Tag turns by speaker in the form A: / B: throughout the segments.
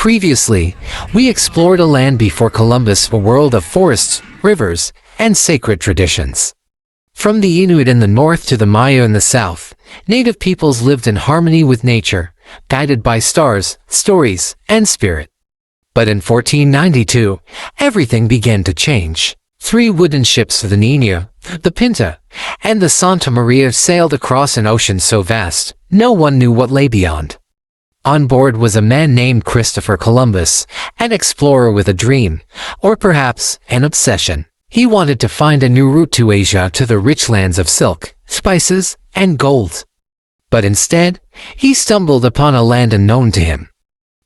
A: Previously, we explored a land before Columbus, a world of forests, rivers, and sacred traditions. From the Inuit in the north to the Maya in the south, native peoples lived in harmony with nature, guided by stars, stories, and spirit. But in 1492, everything began to change. 3 wooden ships, the Nina, the Pinta, and the Santa Maria, sailed across an ocean so vast, no one knew what lay beyond. On board was a man named Christopher Columbus, an explorer with a dream, or perhaps an obsession. He wanted to find a new route to Asia, to the rich lands of silk, spices, and gold. But instead, he stumbled upon a land unknown to him.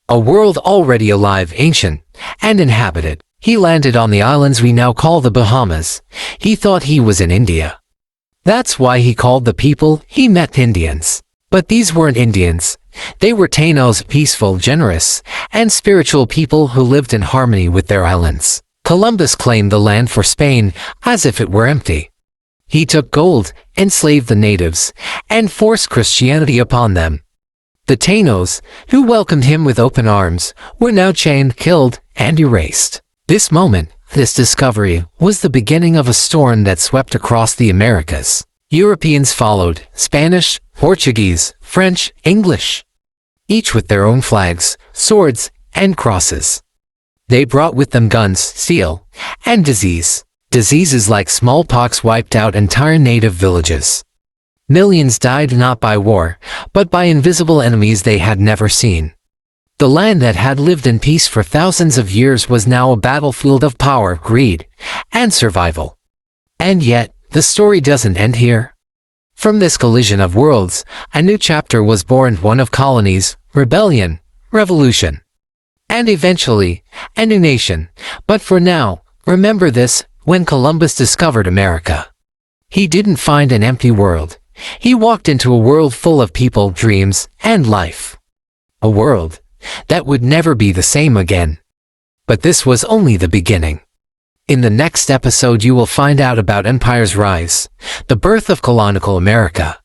A: A world already alive, ancient, and inhabited. He landed on the islands we now call the Bahamas. He thought he was in India. That's why he called the people he met Indians. But these weren't Indians. They were Tainos, peaceful, generous, and spiritual people who lived in harmony with their islands. Columbus claimed the land for Spain as if it were empty. He took gold, enslaved the natives, and forced Christianity upon them. The Tainos, who welcomed him with open arms, were now chained, killed, and erased. This moment, this discovery, was the beginning of a storm that swept across the Americas. Europeans followed, Spanish, Portuguese, French, English, each with their own flags, swords, and crosses. They brought with them guns, steel, and disease. Diseases like smallpox wiped out entire native villages. Millions died not by war, but by invisible enemies they had never seen. The land that had lived in peace for thousands of years was now a battlefield of power, greed, and survival. And yet, the story doesn't end here. From this collision of worlds, a new chapter was born, one of colonies, rebellion, revolution, and eventually, a new nation. But for now, remember this: when Columbus discovered America, he didn't find an empty world. He walked into a world full of people, dreams, and life. A world that would never be the same again. But this was only the beginning. In the next episode you will find out about empire's rise, the birth of colonial America,